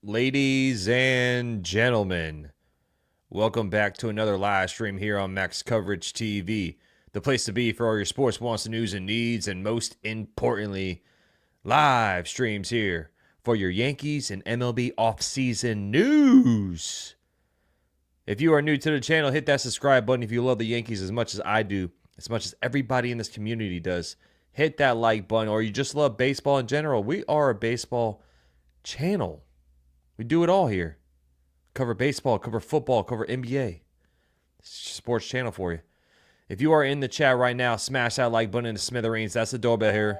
Ladies and gentlemen, welcome back to another live stream here on Max Coverage TV, the place to be for all your sports wants, news, and needs, and most importantly, live streams here for your Yankees and MLB offseason news. If you are new to the channel, hit that subscribe button if you love the Yankees as much as I do, as much as everybody in this community does. Hit that like button, or you just love baseball in general. We are a baseball channel. We do it all here. Cover baseball, cover football, cover NBA. Sports channel for you. If you are in the chat right now, smash that like button in the smithereens. That's the doorbell here.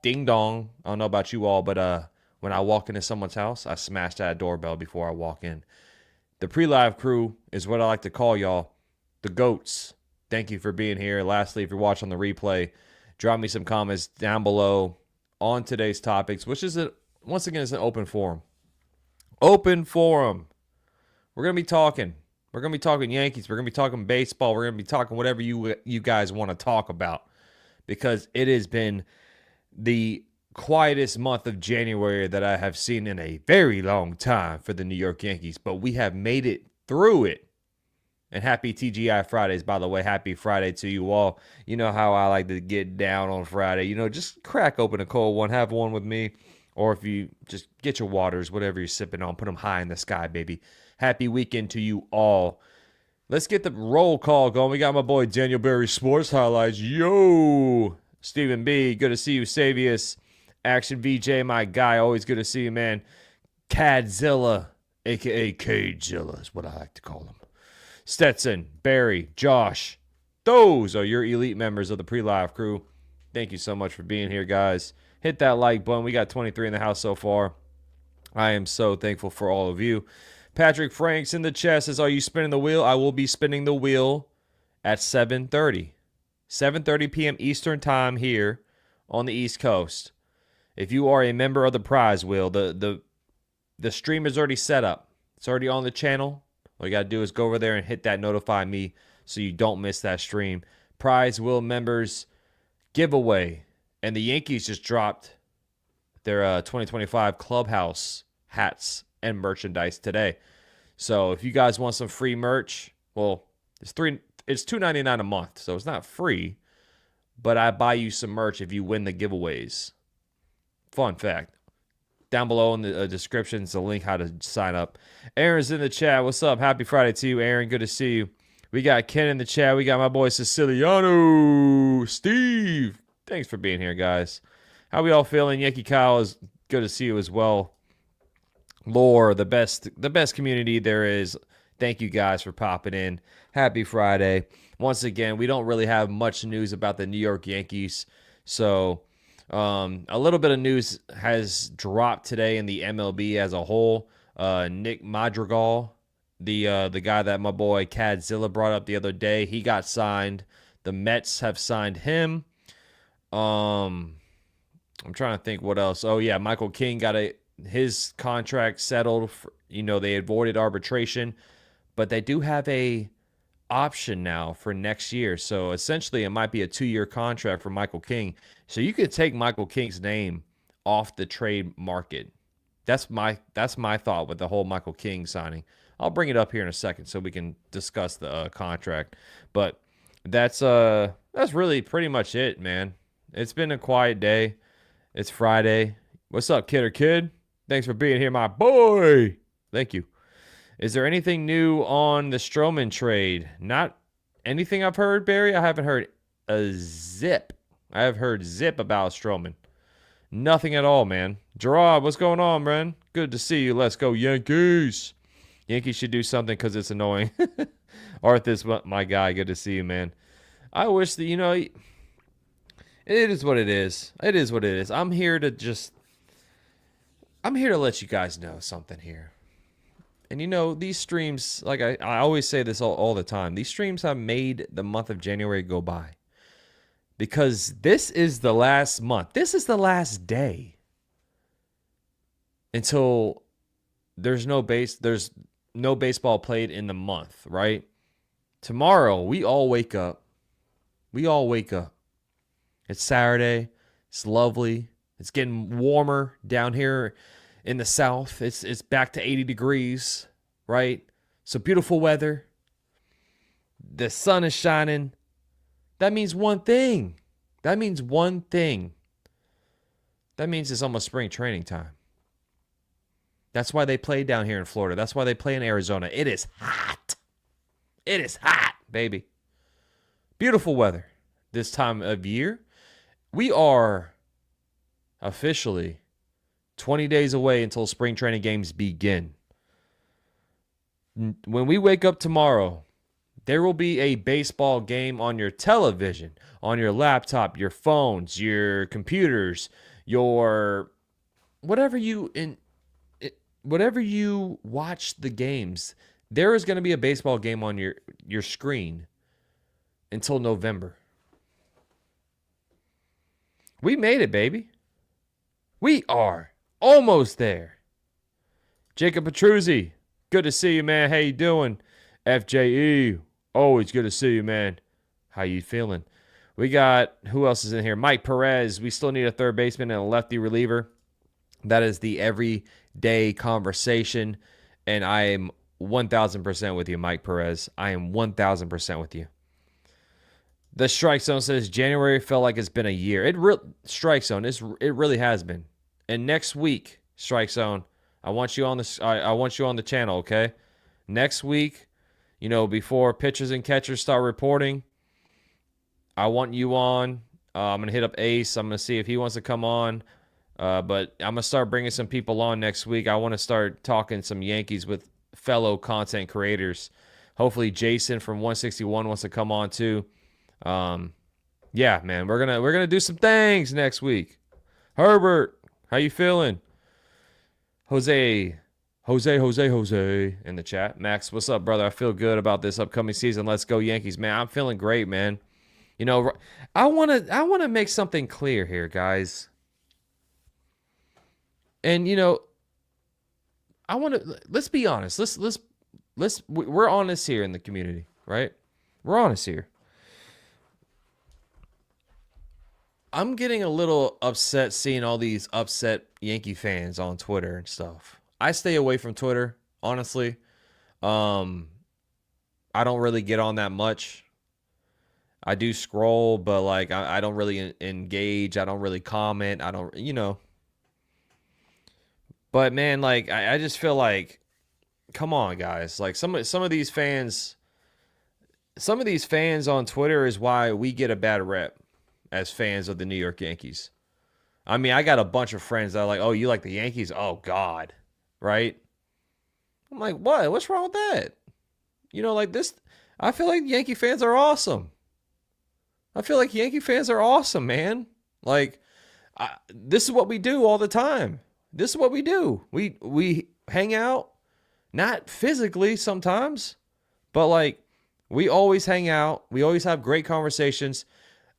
Ding dong. I don't know about you all, but when I walk into someone's house, I smash that doorbell before I walk in. The pre-live crew is what I like to call y'all. The GOATs. Thank you for being here. Lastly, if you're watching the replay, drop me some comments down below on today's topics, which is, once again, is an open forum. Open forum. We're going to be talking. We're going to be talking Yankees. We're going to be talking baseball. We're going to be talking whatever you guys want to talk about, because it has been the quietest month of January that I have seen in a very long time for the New York Yankees, but we have made it through it. And happy TGI Fridays, by the way. Happy Friday to you all. You know how I like to get down on Friday. You know, just crack open a cold one. Have one with me. Or if you just get your waters, whatever you're sipping on, put them high in the sky, baby. Happy weekend to you all. Let's get the roll call going. We got my boy Daniel Berry Sports Highlights. Yo! Stephen B., good to see you. Savius, Action VJ, my guy. Always good to see you, man. Cadzilla, a.k.a. Cagezilla is what I like to call him. Stetson, Barry, Josh. Those are your elite members of the pre-live crew. Thank you so much for being here, guys. Hit that like button. We got 23 in the house so far. I am so thankful for all of you. Patrick Franks in the chat says, are you spinning the wheel? I will be spinning the wheel at 7:30. 7:30 p.m. Eastern time here on the East Coast. If you are a member of the prize wheel, the stream is already set up. It's already on the channel. All you got to do is go over there and hit that notify me so you don't miss that stream. Prize wheel members giveaway. And the Yankees just dropped their 2025 clubhouse hats and merchandise today. So if you guys want some free merch, well, it's $2.99 a month, so it's not free, but I buy you some merch if you win the giveaways. Fun fact. Down below in the description is a link how to sign up. Aaron's in the chat. What's up? Happy Friday to you, Aaron. Good to see you. We got Ken in the chat. We got my boy Siciliano. Steve. Thanks for being here, guys. How we all feeling? Yankee Kyle, is good to see you as well. Lore, the best community there is. Thank you guys for popping in. Happy Friday. Once again, we don't really have much news about the New York Yankees. So a little bit of news has dropped today in the MLB as a whole. Nick Madrigal, the guy that my boy Cadzilla brought up the other day, he got signed. The Mets have signed him. I'm trying to think what else. Oh yeah, Michael King got his contract settled. They avoided arbitration, but they do have a option now for next year. So essentially, it might be a 2-year contract for Michael King. So you could take Michael King's name off the trade market. That's my thought with the whole Michael King signing. I'll bring it up here in a second so we can discuss the contract. But that's really pretty much it, man. It's been a quiet day. It's Friday. What's up, Kid or Kid? Thanks for being here, my boy. Thank you. Is there anything new on the Stroman trade? Not anything I've heard, Barry. I haven't heard a zip. I have heard zip about Stroman. Nothing at all, man. Gerard, what's going on, man? Good to see you. Let's go, Yankees. Yankees should do something because it's annoying. Arthas, my guy. Good to see you, man. I wish that, it is what it is. It is what it is. I'm here to let you guys know something here. And these streams, like I always say this all the time, these streams have made the month of January go by. Because this is the last month. This is the last day until there's no baseball played in the month, right? Tomorrow, we all wake up. It's Saturday. It's lovely. It's getting warmer down here in the south. It's back to 80 degrees, right? So beautiful weather. The sun is shining. That means one thing. That means one thing. That means it's almost spring training time. That's why they play down here in Florida. That's why they play in Arizona. It is hot. It is hot, baby. Beautiful weather this time of year. We are officially 20 days away until spring training games begin. When we wake up tomorrow, there will be a baseball game on your television, on your laptop, your phones, your computers, your whatever you watch the games. There is going to be a baseball game on your screen until November. We made it, baby. We are almost there. Jacob Petruzzi, good to see you, man. How you doing? FJE, always good to see you, man. How you feeling? We got, who else is in here? Mike Perez. We still need a third baseman and a lefty reliever. That is the everyday conversation, and I am 1,000% with you, Mike Perez. I am 1,000% with you. The Strike Zone says January felt like it's been a year. Strike Zone, it really has been. And next week, Strike Zone, I want you on the channel, okay? Next week, before pitchers and catchers start reporting, I want you on. I'm gonna hit up Ace. I'm gonna see if he wants to come on. But I'm gonna start bringing some people on next week. I want to start talking some Yankees with fellow content creators. Hopefully, Jason from 161 wants to come on too. Yeah, man, we're gonna do some things next week. Herbert, how you feeling? Jose in the chat. Max, what's up, brother? I feel good about this upcoming season. Let's go Yankees, man. I'm feeling great, man. I wanna make something clear here, guys. And let's be honest. We're honest here in the community, right? We're honest here. I'm getting a little upset seeing all these upset Yankee fans on Twitter and stuff. I stay away from Twitter, honestly. I don't really get on that much. I do scroll, but I don't really engage. I don't really comment. I don't, But man, I just feel like, come on, guys. Some of these fans on Twitter is why we get a bad rep as fans of the New York Yankees. I mean, I got a bunch of friends that are like, "Oh, you like the Yankees? Oh God." Right? I'm like, "What? What's wrong with that?" This, I feel like Yankee fans are awesome. I feel like Yankee fans are awesome, man. This is what we do all the time. This is what we do. We hang out, not physically sometimes, but we always hang out. We always have great conversations.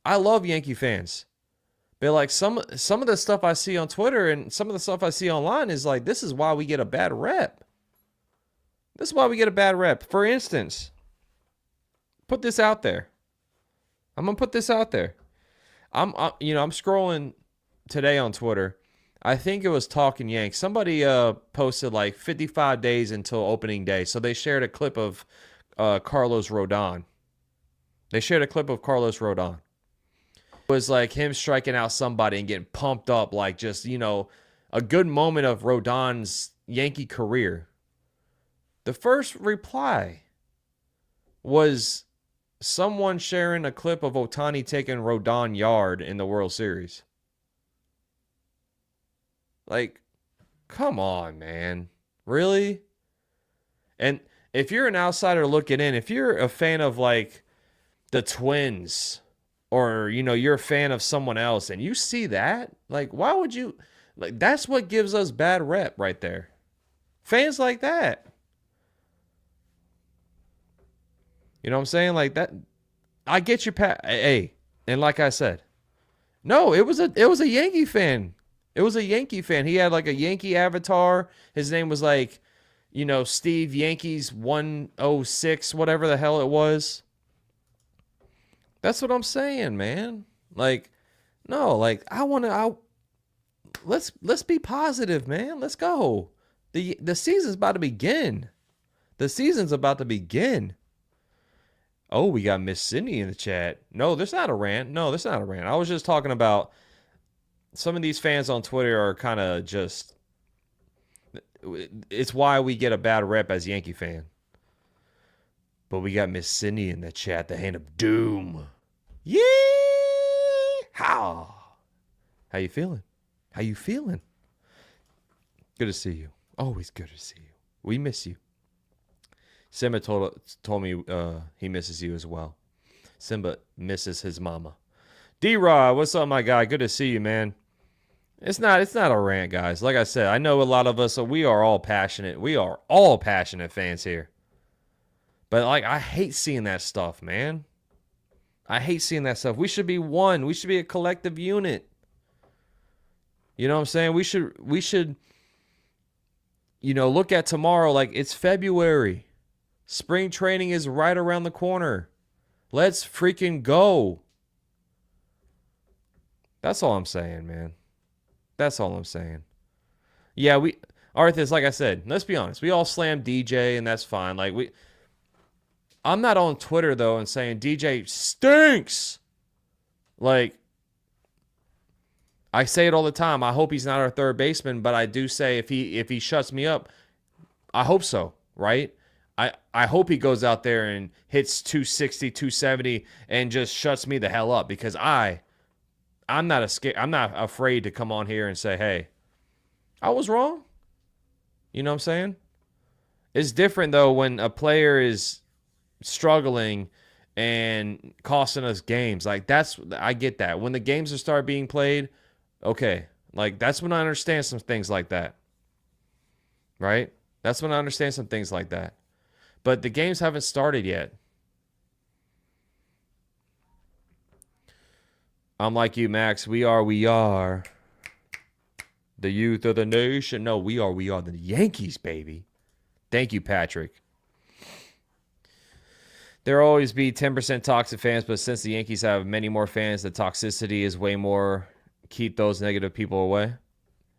I love Yankee fans. But some of the stuff I see on Twitter and some of the stuff I see online is this is why we get a bad rep. This is why we get a bad rep. For instance, put this out there. I'm going to put this out there. I'm scrolling today on Twitter. I think it was Talking Yanks. Somebody posted 55 days until opening day. So they shared a clip of Carlos Rodon. It was him striking out somebody and getting pumped up, a good moment of Rodon's Yankee career. The first reply was someone sharing a clip of Ohtani taking Rodon yard in the World Series. Come on, man. Really? And if you're an outsider looking in, if you're a fan of the Twins, or you're a fan of someone else and you see that, why would you, that's what gives us bad rep right there. Fans like that. You know what I'm saying? That, I get your hey, and like I said, no, it was a Yankee fan. It was a Yankee fan. He had a Yankee avatar. His name was Steve Yankees 106, whatever the hell it was. That's what I'm saying, man. No, let's be positive, man. Let's go. The season's about to begin. The season's about to begin. Oh, we got Miss Sydney in the chat. No, there's not a rant. No, there's not a rant. I was just talking about some of these fans on Twitter are kind of just. It's why we get a bad rep as Yankee fan. But we got Miss Sydney in the chat, the hand of doom. Yeah. How you feeling? How you feeling? Good to see you. Always good to see you. We miss you. Simba told me he misses you as well. Simba misses his mama. D-Rod, what's up, my guy? Good to see you, man. It's not a rant, guys. Like I said, I know a lot of us, we are all passionate. We are all passionate fans here. But, like, I hate seeing that stuff, man. I hate seeing that stuff. We should be one. We should be a collective unit. You know what I'm saying? We should, look at tomorrow like it's February. Spring training is right around the corner. Let's freaking go. That's all I'm saying, man. That's all I'm saying. Yeah, Arthas, like I said, let's be honest. We all slam DJ, and that's fine. I'm not on Twitter, though, and saying DJ stinks. Like, I say it all the time. I hope he's not our third baseman, but I do say if he shuts me up, I hope so, right? I hope he goes out there and hits 260, 270 and just shuts me the hell up because I'm not afraid to come on here and say, hey, I was wrong. You know what I'm saying? It's different, though, when a player is struggling and costing us games. Like, I get that. When the games are start being played, okay. Like, that's when I understand some things like that. Right? That's when I understand some things like that. But the games haven't started yet. I'm like you, Max. We are. The youth of the nation. No, we are the Yankees, baby. Thank you, Patrick. There will always be 10% toxic fans, but since the Yankees have many more fans, the toxicity is way more. Keep those negative people away.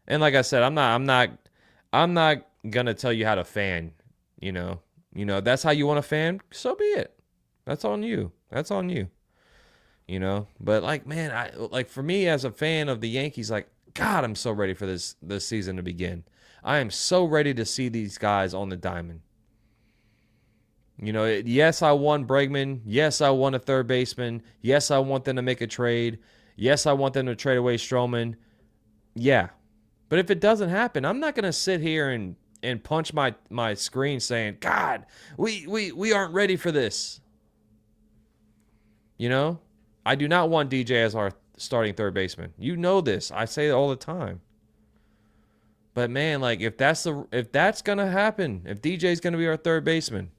And like I said, I'm not gonna tell you how to fan. That's how you want to fan. So be it. That's on you. But like, man, for me as a fan of the Yankees, like, God, I'm so ready for this season to begin. I am so ready to see these guys on the diamond. Yes, I won Bregman. Yes, I won a third baseman. Yes, I want them to make a trade. Yes, I want them to trade away Stroman. Yeah. But if it doesn't happen, I'm not going to sit here and punch my screen saying, God, we aren't ready for this. I do not want DJ as our starting third baseman. You know this. I say it all the time. But man, like if that's gonna happen, if DJ's gonna be our third baseman,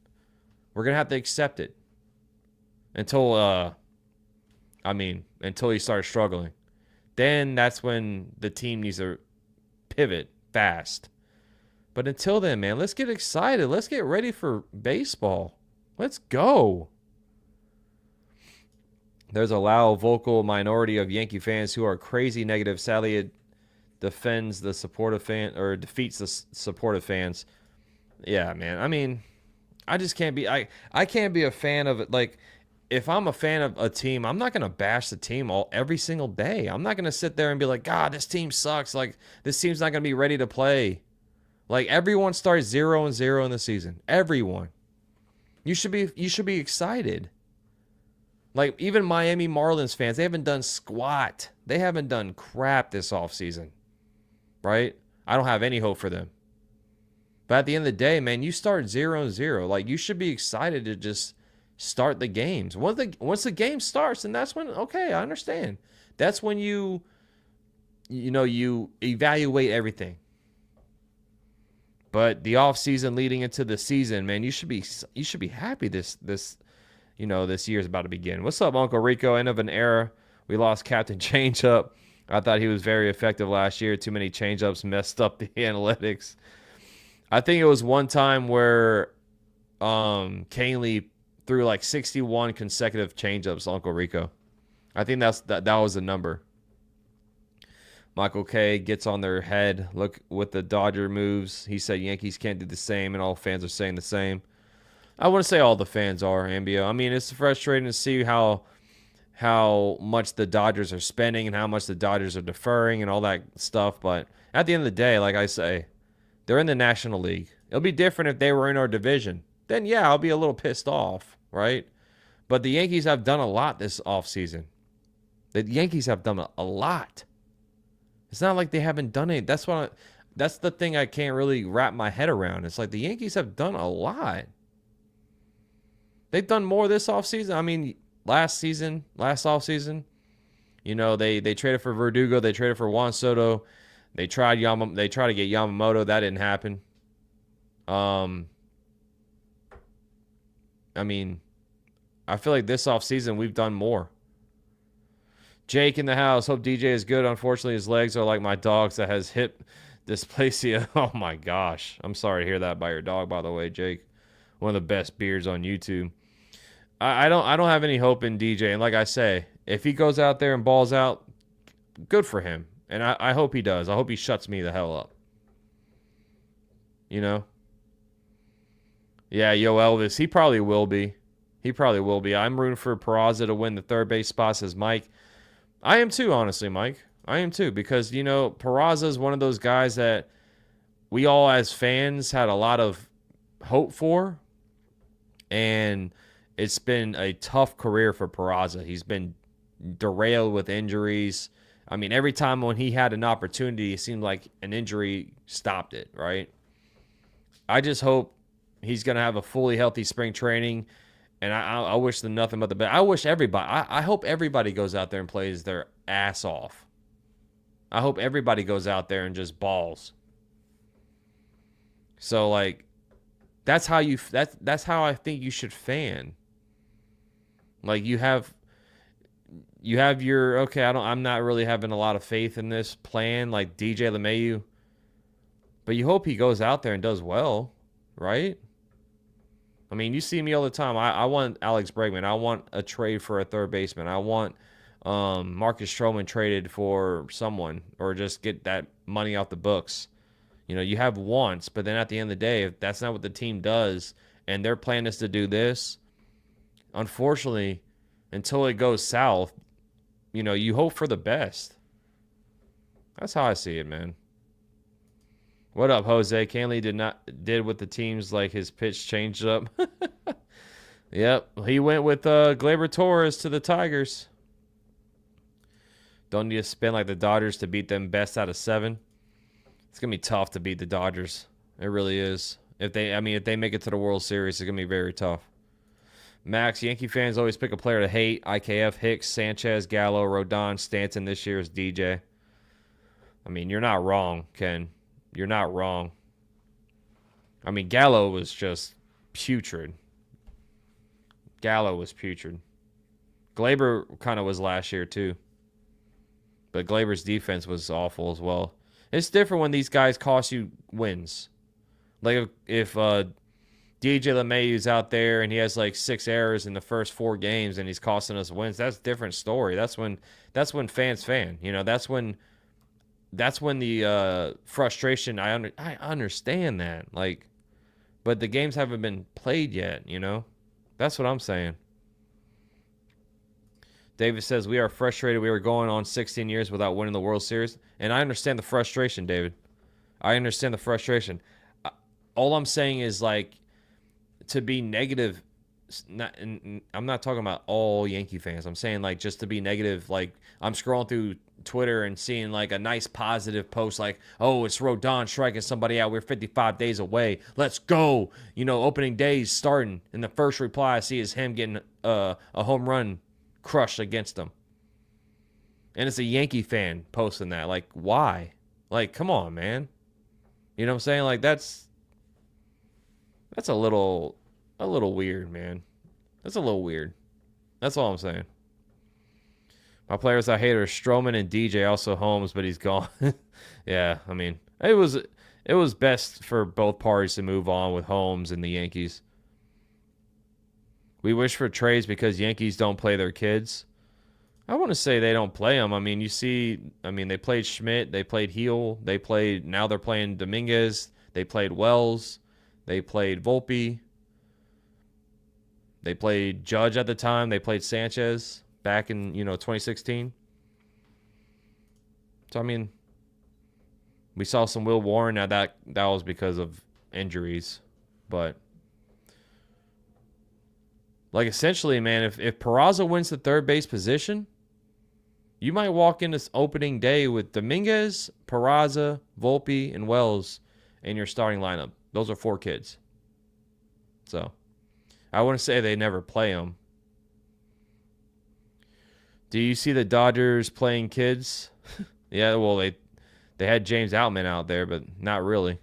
we're gonna have to accept it until he starts struggling. Then that's when the team needs to pivot fast. But until then, man, let's get excited. Let's get ready for baseball. Let's go. There's a loud, vocal minority of Yankee fans who are crazy negative. Sadly, it defeats the supportive fans. Yeah, man. I mean, I just can't be. I can't be a fan of it. Like, if I'm a fan of a team, I'm not gonna bash the team every single day. I'm not gonna sit there and be like, God, this team sucks. Like, this team's not gonna be ready to play. Like, everyone starts 0-0 in the season. Everyone. You should be excited. Like, even Miami Marlins fans, they haven't done squat. They haven't done crap this offseason. Right? I don't have any hope for them. But at the end of the day, man, you start 0-0. Like, you should be excited to just start the games. Once the game starts, and that's when, okay, I understand. That's when you evaluate everything. But the offseason leading into the season, man, you should be happy this year is about to begin. What's up, Uncle Rico? End of an era. We lost Captain Changeup. I thought he was very effective last year. Too many changeups messed up the analytics. I think it was one time where Canely threw like 61 consecutive changeups, Uncle Rico. I think that was the number. Michael K gets on their head. Look with the Dodger moves. He said Yankees can't do the same, and all fans are saying the same. I wouldn't say all the fans are, Ambio. I mean, it's frustrating to see how much the Dodgers are spending and how much the Dodgers are deferring and all that stuff. But at the end of the day, like I say, they're in the National League. It'll be different if they were in our division. Then, yeah, I'll be a little pissed off, right? But the Yankees have done a lot this offseason. The Yankees have done a lot. It's not like they haven't done it. That's the thing I can't really wrap my head around. It's like the Yankees have done a lot. They've done more this offseason. I mean, last offseason, they traded for Verdugo. They traded for Juan Soto. They tried to get Yamamoto. That didn't happen. I mean, I feel like this offseason we've done more. Jake in the house. Hope DJ is good. Unfortunately, his legs are like my dog's that has hip dysplasia. Oh my gosh. I'm sorry to hear that by your dog, by the way, Jake. One of the best beards on YouTube. I don't have any hope in DJ. And like I say, if he goes out there and balls out, good for him. And I hope he does. I hope he shuts me the hell up. Yeah, yo, Elvis. He probably will be. I'm rooting for Peraza to win the third base spot, says Mike. I am too, honestly, Mike. I am too, because, Peraza is one of those guys that we all as fans had a lot of hope for. And it's been a tough career for Peraza. He's been derailed with injuries. I mean, every time when he had an opportunity, it seemed like an injury stopped it, right? I just hope he's going to have a fully healthy spring training. And I wish them nothing but the best. I wish everybody, I hope everybody goes out there and plays their ass off. I hope everybody goes out there and just balls. So, like, that's how I think you should fan. Like, you have your, okay, I'm not really having a lot of faith in this plan, like DJ LeMahieu. But you hope he goes out there and does well, right? I mean, you see me all the time. I want Alex Bregman. I want a trade for a third baseman. I want Marcus Stroman traded for someone, or just get that money off the books. You have wants, but then at the end of the day, if that's not what the team does and their plan is to do this, unfortunately, until it goes south, you hope for the best. That's how I see it, man. What up, Jose? Canley did with the teams, like his pitch changed up. Yep, he went with Gleyber Torres to the Tigers. Don't need to spin like the Dodgers to beat them best out of 7. It's gonna be tough to beat the Dodgers. It really is. If they make it to the World Series, it's gonna be very tough. Max, Yankee fans always pick a player to hate. IKF, Hicks, Sanchez, Gallo, Rodon, Stanton. This year is DJ. I mean, you're not wrong, Ken. You're not wrong. I mean, Gallo was just putrid. Gleyber kind of was last year too. But Gleyber's defense was awful as well. It's different when these guys cost you wins. Like if DJ LeMahieu's out there and he has like 6 errors in the first 4 games and he's costing us wins, that's a different story. That's when fans fan. That's when the frustration. I understand that. Like, but the games haven't been played yet. That's what I'm saying. David says we are frustrated. We were going on 16 years without winning the World Series, and I understand the frustration, David. I understand the frustration. All I'm saying is, like, to be negative. I'm not talking about all Yankee fans. I'm saying, like, just to be negative. Like, I'm scrolling through Twitter and seeing like a nice positive post, like, oh, it's Rodon striking somebody out. We're 55 days away. Let's go. Opening days starting. And the first reply I see is him getting a home run crushed against him. And it's a Yankee fan posting that. Like, why? Like, come on, man. You know what I'm saying? Like, that's a little weird, man. That's a little weird. That's all I'm saying. My players I hate are Stroman and DJ, also Holmes, but he's gone. Yeah, I mean, it was best for both parties to move on with Holmes and the Yankees. We wish for trades because Yankees don't play their kids. I want to say they don't play him. I mean, they played Schmidt, they played Heel, now they're playing Dominguez, they played Wells, they played Volpe, they played Judge at the time, they played Sanchez back in, 2016. So, I mean, we saw some Will Warren. Now that was because of injuries. But, like, essentially, man, if Peraza wins the third base position, you might walk in this opening day with Dominguez, Peraza, Volpe, and Wells in your starting lineup. Those are 4 kids. So, I wouldn't say they never play them. Do you see the Dodgers playing kids? Yeah, well, they had James Outman out there, but not really.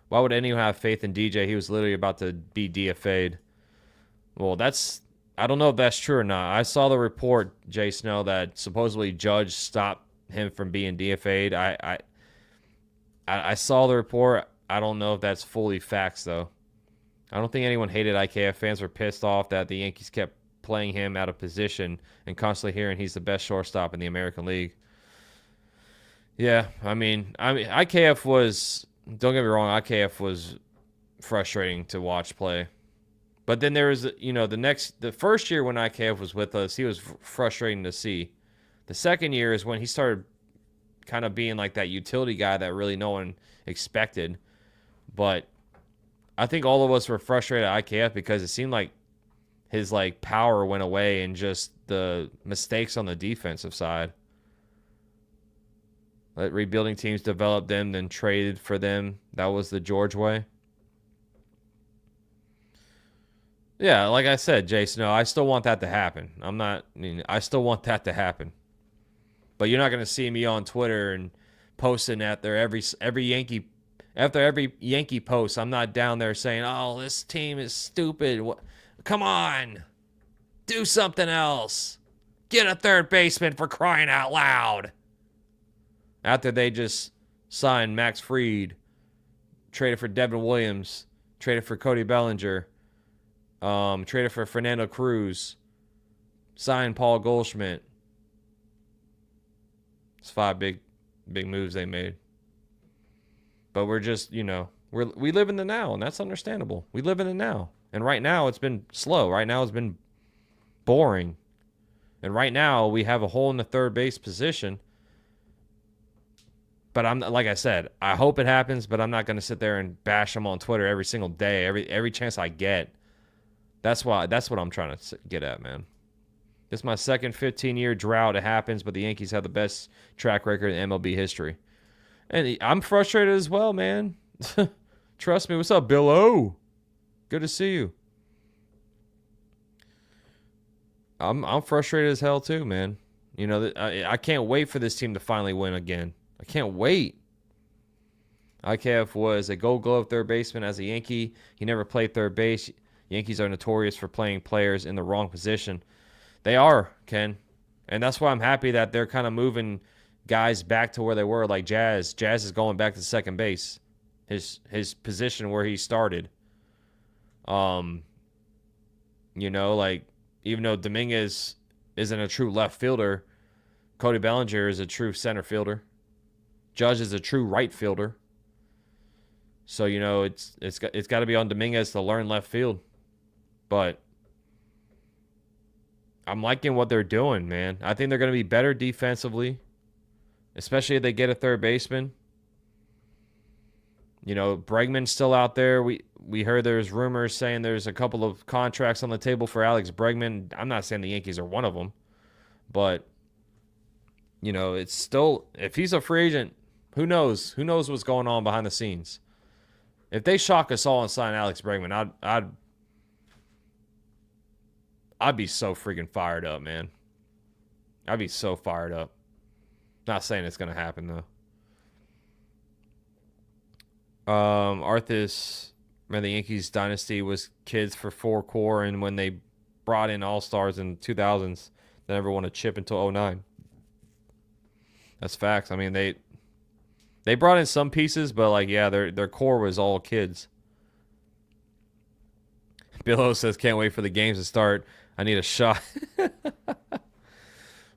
Why would anyone have faith in DJ? He was literally about to be DFA'd. Well, I don't know if that's true or not. I saw the report, Jay Snow, that supposedly Judge stopped him from being DFA'd. I saw the report. I don't know if that's fully facts, though. I don't think anyone hated IKF. Fans were pissed off that the Yankees kept playing him out of position and constantly hearing he's the best shortstop in the American League. Yeah, I mean, IKF was, don't get me wrong, IKF was frustrating to watch play. But then there was, the first year when IKF was with us, he was frustrating to see. The second year is when he started kind of being like that utility guy that really no one expected. But I think all of us were frustrated at IKF because it seemed like his power went away and just the mistakes on the defensive side. Let rebuilding teams develop them, then traded for them. That was the George way. Yeah, like I said, Jason, I still want that to happen. I still want that to happen. But you're not going to see me on Twitter and posting after every Yankee post. I'm not down there saying, "Oh, this team is stupid. Come on. Do something else. Get a third baseman for crying out loud." After they just signed Max Fried, traded for Devin Williams, traded for Cody Bellinger, traded for Fernando Cruz, signed Paul Goldschmidt. It's 5 big moves they made. But we're just, we live in the now, and that's understandable. We live in the now. And right now it's been slow. Right now it's been boring. And right now we have a hole in the third base position. But like I said, I hope it happens, but I'm not going to sit there and bash them on Twitter every single day, every chance I get. That's what I'm trying to get at, man. This is my second 15-year drought. It happens, but the Yankees have the best track record in MLB history. And I'm frustrated as well, man. Trust me. What's up, Bill O? Good to see you. I'm frustrated as hell too, man. I can't wait for this team to finally win again. I can't wait. IKF was a Gold Glove third baseman as a Yankee. He never played third base. Yankees are notorious for playing players in the wrong position. They are, Ken. And that's why I'm happy that they're kind of moving guys back to where they were, like Jazz. Jazz is going back to second base, his position where he started. Even though Dominguez isn't a true left fielder, Cody Bellinger is a true center fielder. Judge is a true right fielder. So, it's got to be on Dominguez to learn left field. But I'm liking what they're doing, man. I think they're going to be better defensively, especially if they get a third baseman. Bregman's still out there. We heard there's rumors saying there's a couple of contracts on the table for Alex Bregman. I'm not saying the Yankees are one of them, but it's still, if he's a free agent, who knows? Who knows what's going on behind the scenes? If they shock us all and sign Alex Bregman, I'd be so freaking fired up, man. I'd be so fired up. Not saying it's gonna happen though. Arthas, man, the Yankees dynasty was kids for 4 core, and when they brought in all-stars in the 2000s, they never won a chip until 2009. That's facts. I mean, they brought in some pieces, but their core was all kids. Billo says, can't wait for the games to start. I need a shot.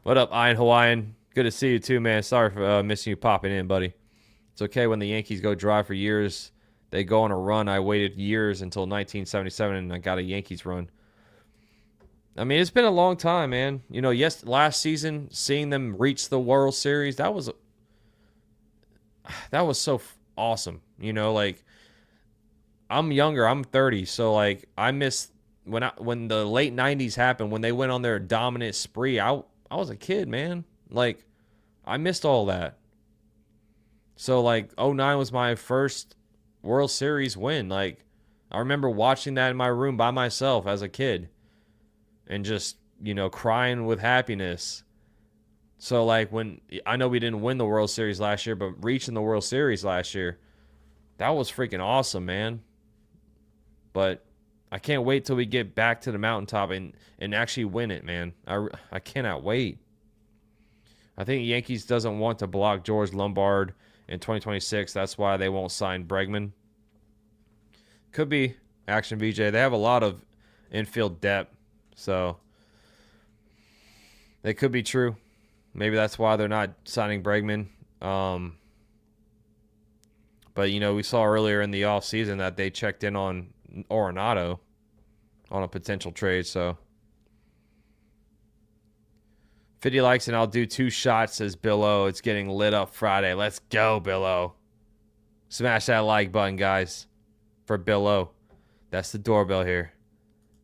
What up, Iron Hawaiian? Good to see you too, man. Sorry for missing you popping in, buddy. It's okay when the Yankees go dry for years. They go on a run. I waited years until 1977 and I got a Yankees run. I mean, it's been a long time, man. You know, yes, last season, seeing them reach the World Series, that was so awesome. You know, like I'm younger, I'm 30, so like I miss when the late 90s happened, when they went on their dominant spree. I was a kid, man. Like I missed all that. So like '09 was my first World Series win. Like I remember watching that in my room by myself as a kid and just, you know, crying with happiness. So like when I know we didn't win the World Series last year, but reaching the World Series last year, that was freaking awesome, man. But I can't wait till we get back to the mountaintop and actually win it, man. I cannot wait. I think Yankees doesn't want to block George Lombard in 2026. That's why they won't sign Bregman. Could be Action VJ. They have a lot of infield depth, so they could be true. Maybe that's why they're not signing Bregman. But, you know, we saw earlier in the offseason that they checked in on Arenado on a potential trade. So 50 likes and I'll do 2 shots, says Bill O. It's getting lit up Friday. Let's go, Bill O. Smash that like button, guys, for Bill O. That's the doorbell here.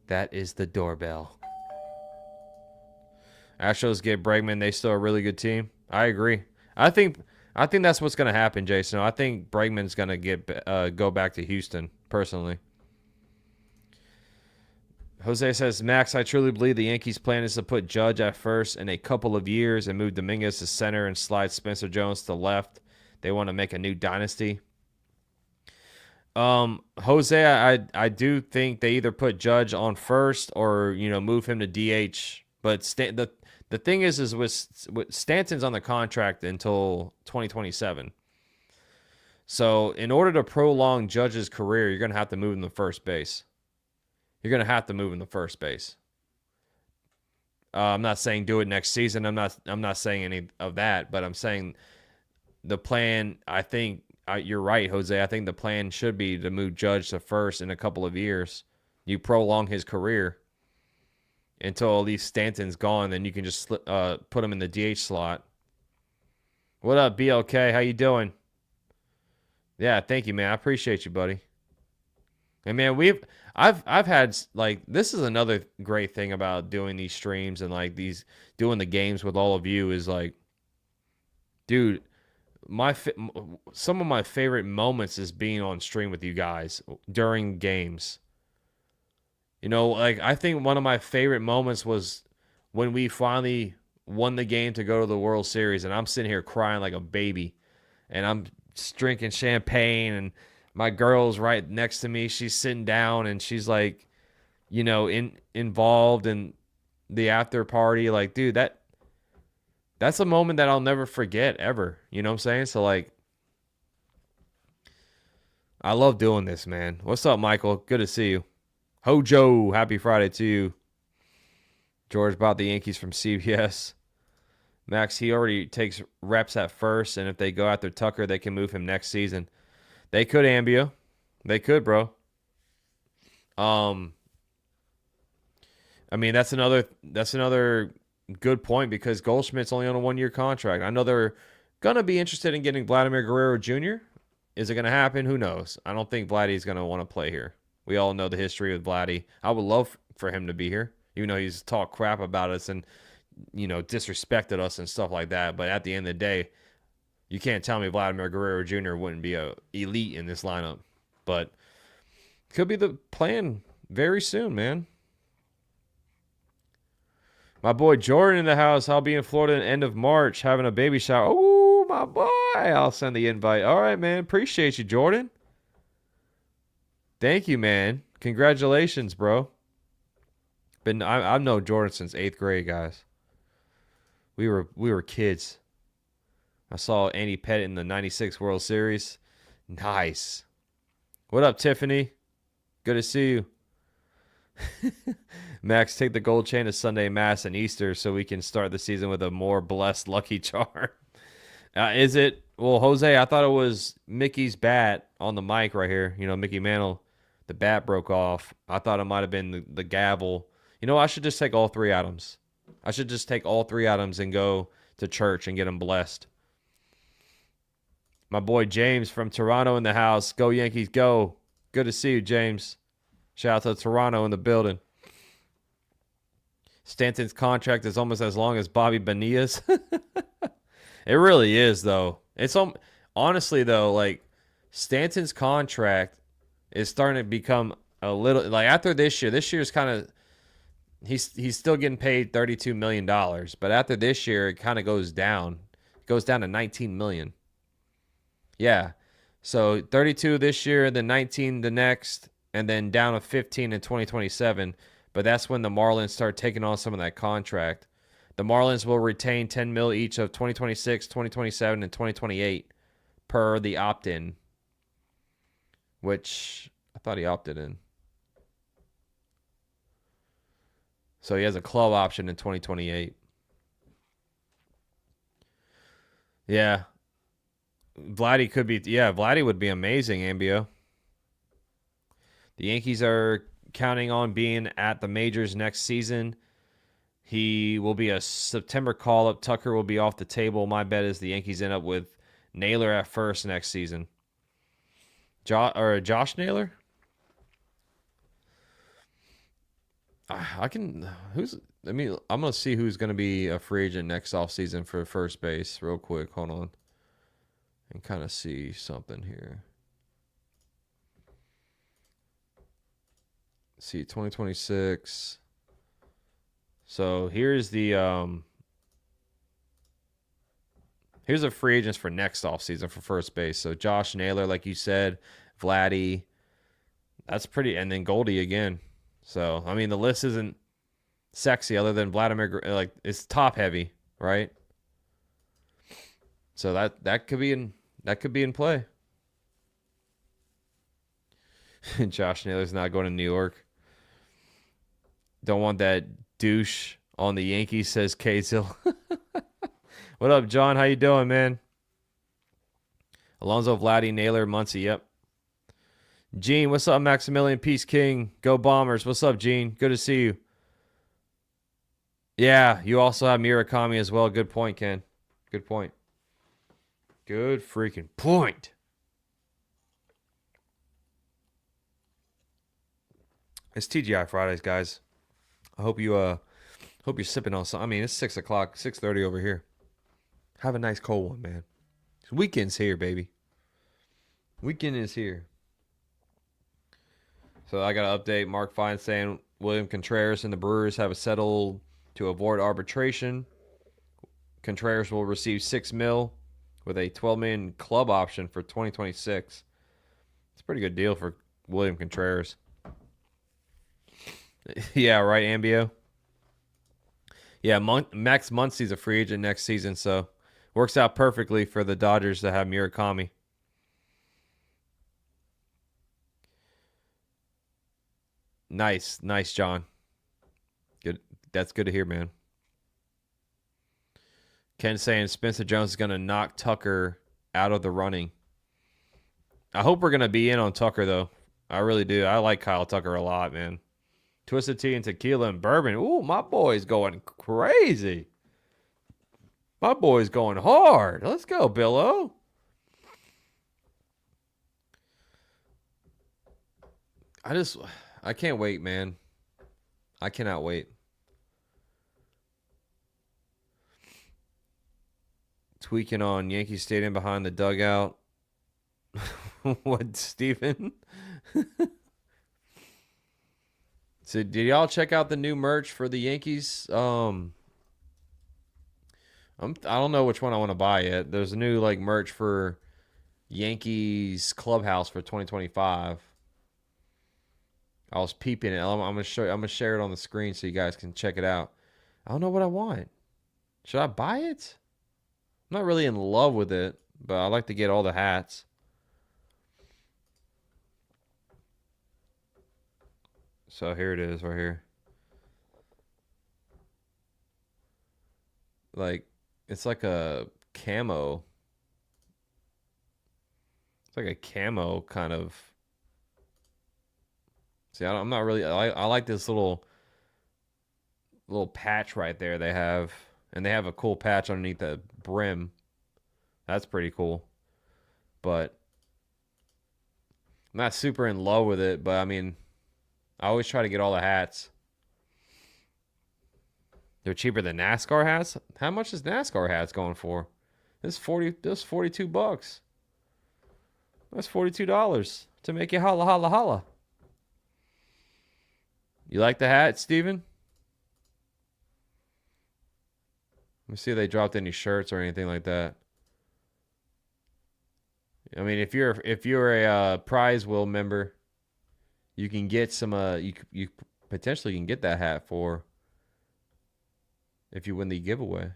That is the doorbell. Astros get Bregman. They still a really good team. I agree. I think that's what's going to happen, Jason. I think Bregman's going to go back to Houston, personally. Jose says, Max, I truly believe the Yankees' plan is to put Judge at first in a couple of years and move Dominguez to center and slide Spencer Jones to left. They want to make a new dynasty. Jose, I do think they either put Judge on first or, you know, move him to DH. But the thing is with Stanton's on the contract until 2027. So in order to prolong Judge's career, you're going to have to move him to first base. You're going to have to move him to first base. I'm not saying do it next season. I'm not saying any of that, but I'm saying the plan, I think, you're right, Jose. I think the plan should be to move Judge to first in a couple of years. You prolong his career until at least Stanton's gone, then you can just put him in the DH slot. What up, BLK? How you doing? Yeah, thank you, man. I appreciate you, buddy. And man, I've had, like, this is another great thing about doing these streams and like doing the games with all of you is like, dude, some of my favorite moments is being on stream with you guys during games. You know, like I think one of my favorite moments was when we finally won the game to go to the World Series and I'm sitting here crying like a baby and I'm drinking champagne and my girl's right next to me. She's sitting down and she's like, you know, involved in the after party. Like, dude, that's a moment that I'll never forget ever. You know what I'm saying? So like, I love doing this, man. What's up, Michael? Good to see you. Hojo, happy Friday to you. George bought the Yankees from CBS. Max, he already takes reps at first, and if they go after Tucker, they can move him next season. They could, Ambio. They could, bro. I mean, that's another good point because Goldschmidt's only on a 1-year contract. I know they're gonna be interested in getting Vladimir Guerrero Jr. Is it gonna happen? Who knows? I don't think Vladdy's gonna want to play here. We all know the history with Vladdy. I would love for him to be here, even though he's talked crap about us and, you know, disrespected us and stuff like that. But at the end of the day, you can't tell me Vladimir Guerrero Jr. wouldn't be a elite in this lineup. But could be the plan very soon, man. My boy Jordan in the house. I'll be in Florida at the end of March having a baby shower. Oh, my boy. I'll send the invite. All right, man. Appreciate you, Jordan. Thank you, man. Congratulations, bro. I've known Jordan since 8th grade, guys. We were kids. I saw Andy Pettit in the 96 World Series. Nice. What up, Tiffany? Good to see you. Max, take the gold chain to Sunday Mass and Easter so we can start the season with a more blessed lucky charm. Is it? Well, Jose, I thought it was Mickey's bat on the mic right here. You know, Mickey Mantle, the bat broke off. I thought it might have been the gavel. You know, I should just take all three items. I should just take all three items and go to church and get them blessed. My boy James from Toronto in the house. Go Yankees, go. Good to see you, James. Shout out to Toronto in the building. Stanton's contract is almost as long as Bobby Bonilla's. It really is, though. It's honestly though, like Stanton's contract is starting to become a little like after this year. This year's kind of he's still getting paid $32 million, but after this year, it kind of goes down. It goes down to $19 million. Yeah, so 32 this year, then 19 the next, and then down to 15 in 2027. But that's when the Marlins start taking on some of that contract. The Marlins will retain $10 million each of 2026, 2027, and 2028 per the opt-in, which I thought he opted in. So he has a club option in 2028. Yeah. Vladdy could be, yeah, Vladdy would be amazing, Ambio. The Yankees are counting on being at the majors next season. He will be a September call-up. Tucker will be off the table. My bet is the Yankees end up with Naylor at first next season. Josh Naylor? I'm going to see who's going to be a free agent next offseason for first base real quick. Hold on. And kind of see something here. See, 2026. So here's the here's the free agents for next offseason for first base. So Josh Naylor, like you said, Vladdy. That's pretty, and then Goldie again. So I mean the list isn't sexy other than Vladimir, like it's top heavy, right? So that could be in play. Josh Naylor's not going to New York. Don't want that douche on the Yankees, says Kazel. What up, John? How you doing, man? Alonso, Vladdy, Naylor, Muncy. Yep. Gene, what's up, Maximilian Peace King? Go Bombers. What's up, Gene? Good to see you. Yeah, you also have Murakami as well. Good point, Ken. Good point. Good freaking point. It's TGI Fridays, guys. I hope you're sipping on something. I mean, it's 6 o'clock, 6:30 over here. Have a nice cold one, man. Weekend's here, baby. Weekend is here. So I got to update Mark Fine saying William Contreras and the Brewers have settled to avoid arbitration. Contreras will receive $6 million with a $12 million club option for 2026. It's a pretty good deal for William Contreras. Yeah, right, Ambio? Yeah, Max Muncy's a free agent next season, so works out perfectly for the Dodgers to have Murakami. Nice, John. Good. That's good to hear, man. Ken saying Spencer Jones is going to knock Tucker out of the running. I hope we're going to be in on Tucker, though. I really do. I like Kyle Tucker a lot, man. Twisted Tea and tequila and bourbon. Ooh, my boy's going crazy. My boy's going hard. Let's go, Billo. I can't wait, man. I cannot wait. Tweaking on Yankee Stadium behind the dugout. What, Steven? So did y'all check out the new merch for the Yankees? I don't know which one I want to buy yet. There's a new like merch for Yankees clubhouse for 2025. I was peeping it. I'm gonna show. I'm gonna share it on the screen so you guys can check it out. I don't know what I want. Should I buy it? I'm not really in love with it, but I like to get all the hats. So here it is right here. Like, it's like a camo. It's like a camo kind of. See, I'm not really. I like this little patch right there they have, and they have a cool patch underneath the brim. That's pretty cool. But I'm not super in love with it. But I mean, I always try to get all the hats. They're cheaper than NASCAR hats. How much is NASCAR hats going for? This $42. That's $42 to make you holla holla holla. You like the hat, Steven? Let me see if they dropped any shirts or anything like that. I mean, if you're a prize wheel member, you can get some. You potentially can get that hat for if you win the giveaway.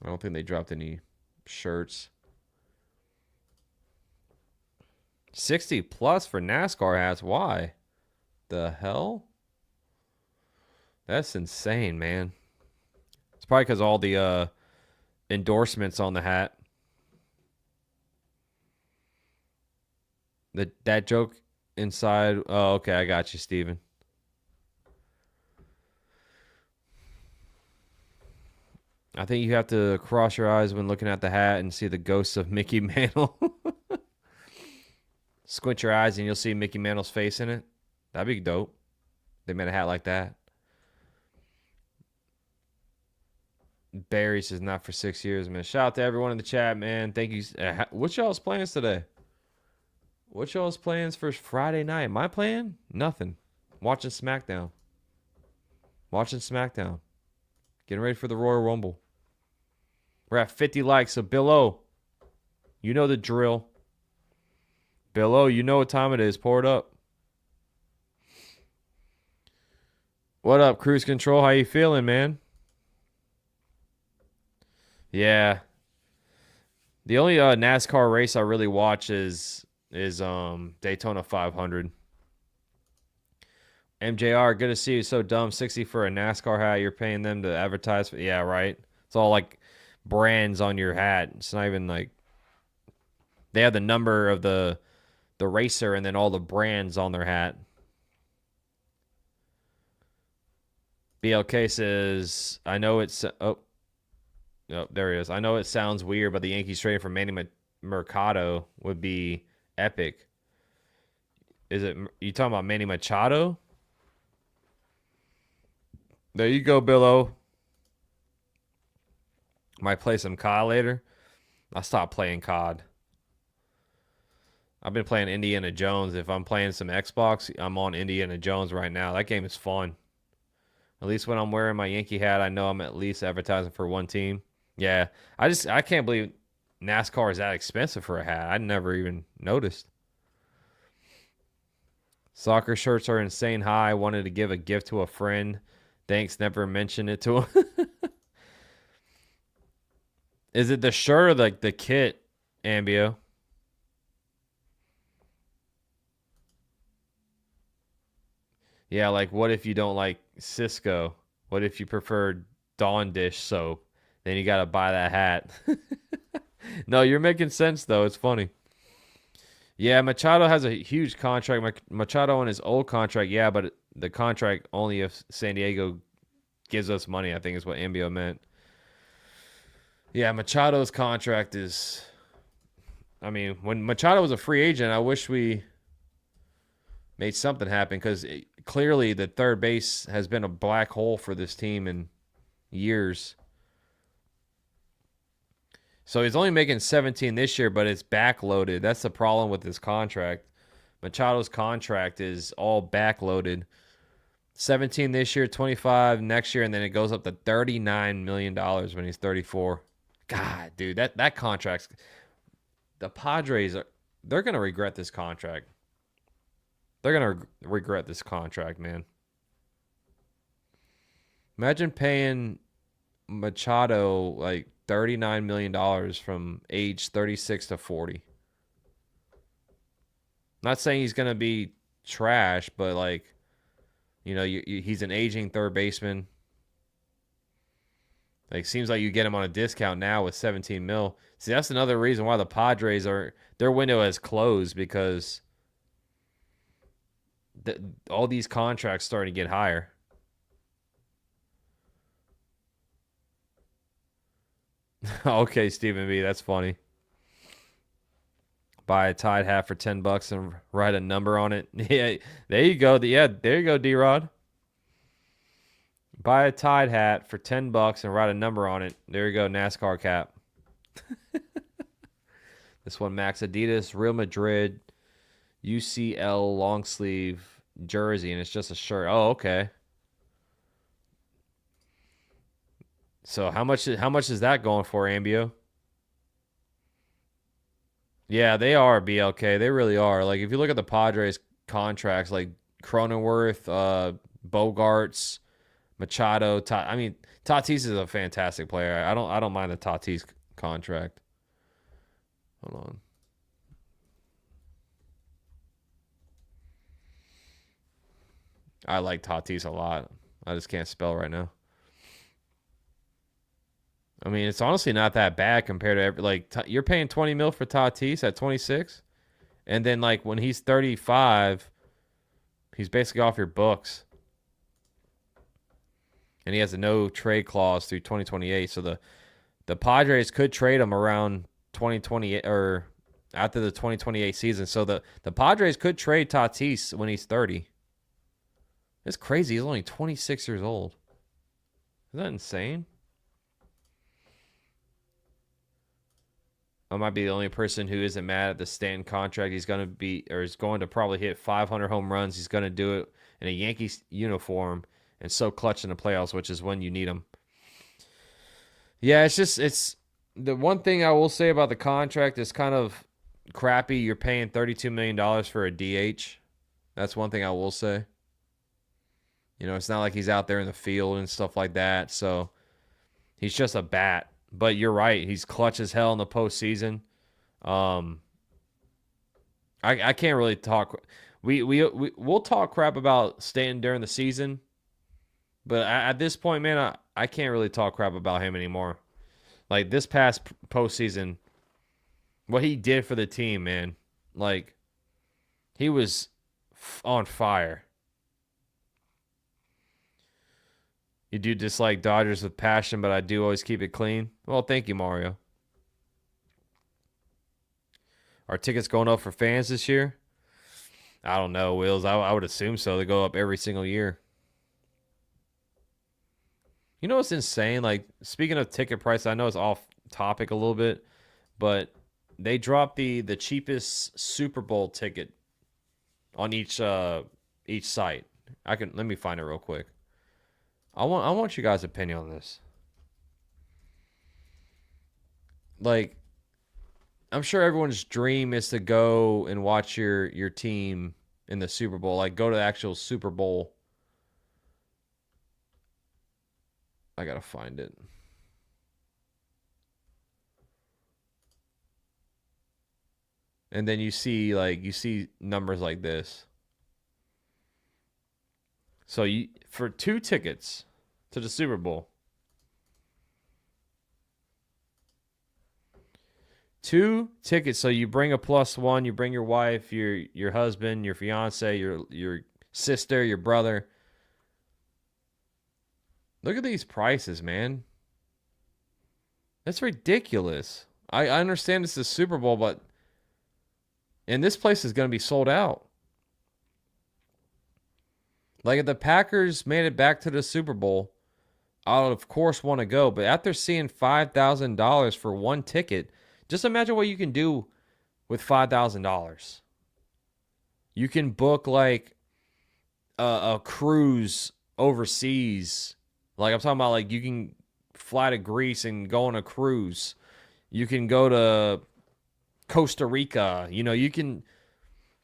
I don't think they dropped any shirts. 60 plus for NASCAR hats. Why? The hell? That's insane, man. It's probably because all the endorsements on the hat. That joke inside. Oh, okay, I got you, Steven. I think you have to cross your eyes when looking at the hat and see the ghosts of Mickey Mantle. Squint your eyes and you'll see Mickey Mantle's face in it. That'd be dope. They made a hat like that. Barry says not for 6 years, man. Shout out to everyone in the chat, man. Thank you. What's y'all's plans today? What's y'all's plans for Friday night? My plan? Nothing. Watching SmackDown. Getting ready for the Royal Rumble. We're at 50 likes, so Bill O, you know the drill. Bill O, you know what time it is. Pour it up. What up, Cruise Control? How you feeling, man? Yeah. The only NASCAR race I really watch is Daytona 500. MJR, good to see you. So dumb. 60 for a NASCAR hat. You're paying them to advertise for. Yeah, right. It's all like brands on your hat. It's not even like they have the number of the racer and then all the brands on their hat. BLK says, I know it's there he is. I know it sounds weird, but the Yankees trading for Manny Mercado would be epic. Is it you talking about Manny Machado? There you go, Billo. Might play some COD later. I stopped playing COD. I've been playing Indiana Jones. If I'm playing some Xbox, I'm on Indiana Jones right now. That game is fun. At least when I'm wearing my Yankee hat, I know I'm at least advertising for one team. Yeah, I can't believe NASCAR is that expensive for a hat. I never even noticed. Soccer shirts are insane high. Wanted to give a gift to a friend. Thanks, never mentioned it to him. Is it the shirt or the kit, Ambio? Yeah, like what if you don't like Cisco? What if you prefer Dawn Dish soap? Then you got to buy that hat. No, you're making sense, though. It's funny. Yeah, Machado has a huge contract. Machado on his old contract, yeah, but the contract only if San Diego gives us money, I think is what Ambio meant. Yeah, Machado's contract is... I mean, when Machado was a free agent, I wish we made something happen because clearly the third base has been a black hole for this team in years. So he's only making 17 this year, but it's backloaded. That's the problem with his contract. Machado's contract is all backloaded. 17 this year, 25 next year, and then it goes up to $39 million when he's 34. God, dude, that contract's... The Padres, they're going to regret this contract. They're going to regret this contract, man. Imagine paying Machado like $39 million from age 36 to 40. Not saying he's gonna be trash, but like, he's an aging third baseman. Like, seems like you get him on a discount now with 17 mil. See, that's another reason why the Padres their window has closed, because all these contracts starting to get higher. Okay, Stephen B, that's funny. Buy a Tide hat for $10 and write a number on it. Yeah, there you go. Yeah, there you go, D-Rod. Buy a Tide hat for $10 and write a number on it. There you go, NASCAR cap. This one, Max Adidas, Real Madrid, UCL long sleeve jersey, and it's just a shirt. Oh, okay. So how much is that going for, Ambio? Yeah, they are BLK. They really are. Like, if you look at the Padres contracts, like Cronenworth, Bogarts, Machado, I mean, Tatis is a fantastic player. I don't mind the Tatis contract. Hold on. I like Tatis a lot. I just can't spell right now. I mean, it's honestly not that bad compared to you're paying 20 mil for Tatis at 26, and then like when he's 35, he's basically off your books, and he has a no trade clause through 2028. So the Padres could trade him around 2028 or after the 2028 season. So the Padres could trade Tatis when he's 30. It's crazy. He's only 26 years old. Isn't that insane? I might be the only person who isn't mad at the Stanton contract. He's going to be, or is going to probably hit 500 home runs. He's going to do it in a Yankees uniform and so clutch in the playoffs, which is when you need him. Yeah, it's the one thing I will say about the contract is kind of crappy. You're paying $32 million for a DH. That's one thing I will say. It's not like he's out there in the field and stuff like that. So he's just a bat. But you're right. He's clutch as hell in the postseason. I can't really talk. We'll talk crap about Stanton during the season. But at this point, man, I can't really talk crap about him anymore. Like, this past postseason, what he did for the team, man. Like, he was on fire. You do dislike Dodgers with passion, but I do always keep it clean. Well, thank you, Mario. Are tickets going up for fans this year? I don't know, Wills. I would assume so. They go up every single year. You know what's insane? Like, speaking of ticket price, I know it's off topic a little bit, but they dropped the cheapest Super Bowl ticket on each site. Let me find it real quick. I want you guys' opinion on this. Like, I'm sure everyone's dream is to go and watch your team in the Super Bowl. Like, go to the actual Super Bowl. I gotta find it. And then you see numbers like this. So for 2 tickets to the Super Bowl, 2 tickets. So you bring a +1. You bring your wife, your husband, your fiance, your sister, your brother. Look at these prices, man. That's ridiculous. I understand it's the Super Bowl, but this place is going to be sold out. Like, if the Packers made it back to the Super Bowl, I'll of course want to go. But after seeing $5,000 for 1 ticket, just imagine what you can do with $5,000. You can book like a cruise overseas. Like, I'm talking about, like, you can fly to Greece and go on a cruise. You can go to Costa Rica. You can.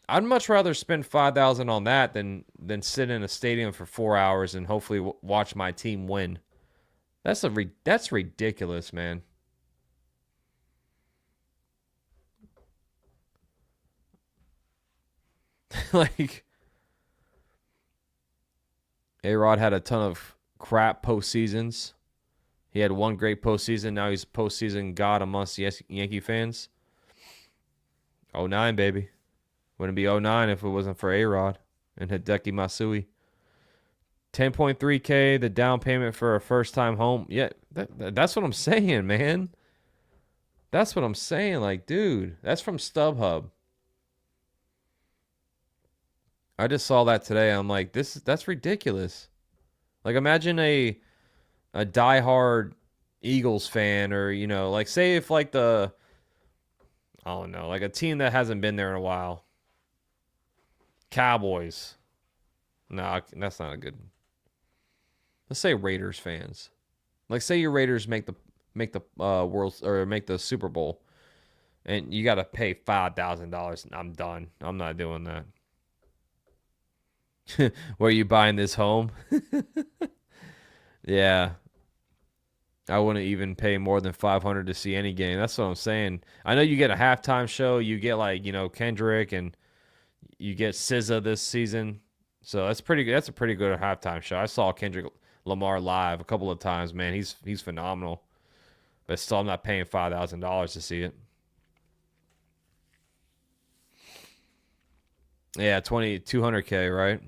I'd much rather spend $5,000 on that than sit in a stadium for 4 hours and hopefully watch my team win. That's ridiculous, man. Like, A-Rod had a ton of crap postseasons. He had one great postseason. Now he's postseason god amongst Yankee fans. '09, baby. Wouldn't be '09 if it wasn't for A-Rod and Hideki Matsui. 10.3K, the down payment for a first-time home. Yeah, that's what I'm saying, man. That's what I'm saying. Like, dude, that's from StubHub. I just saw that today. I'm like, that's ridiculous. Like, imagine a diehard Eagles fan, or like, say if like I don't know, like a team that hasn't been there in a while. Cowboys. No, that's not a good. Let's say Raiders fans. Like, say your Raiders make the World, or make the Super Bowl, and you got to pay $5,000. I'm done. I'm not doing that. Where are you buying this home? Yeah. I wouldn't even pay more than $500 to see any game. That's what I'm saying. I know you get a halftime show. You get, like, Kendrick, and you get SZA this season. So that's pretty good. That's a pretty good halftime show. I saw Kendrick Lamar live a couple of times, man. He's phenomenal. But still, I'm not paying $5,000 to see it. Yeah, 200K, right?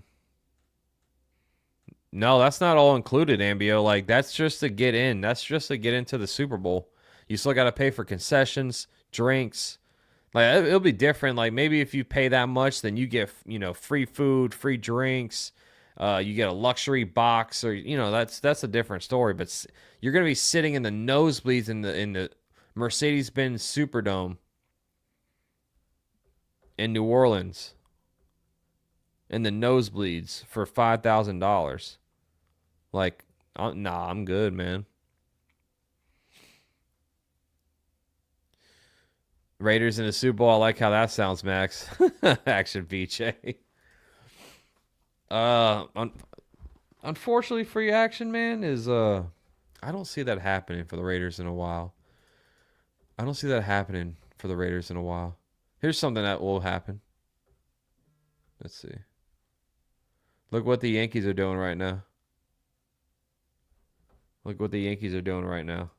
No, that's not all included, Ambio. Like, that's just to get in. That's just to get into the Super Bowl. You still got to pay for concessions, drinks. Like, it'll be different. Like, maybe if you pay that much, then you get, free food, free drinks. You get a luxury box, or, that's a different story. But you're going to be sitting in the nosebleeds in the Mercedes-Benz Superdome in New Orleans, in the nosebleeds for $5,000. Like, nah, I'm good, man. Raiders in the Super Bowl. I like how that sounds, Max. Action BJ. Unfortunately, free action, man, is I don't see that happening for the Raiders in a while. I don't see that happening for the Raiders in a while. Here's something that will happen. Let's see. Look what the Yankees are doing right now. Look what the Yankees are doing right now.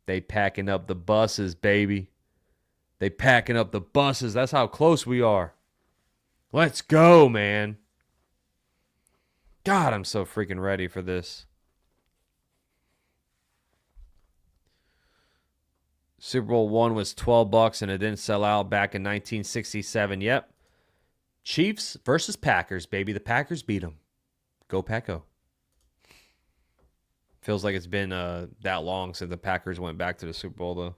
They packing up the buses, baby. They packing up the buses. That's how close we are. Let's go, man. God, I'm so freaking ready for this. Super Bowl I was $12 and it didn't sell out back in 1967. Yep. Chiefs versus Packers, baby. The Packers beat them. Go Paco. Feels like it's been that long since the Packers went back to the Super Bowl, though.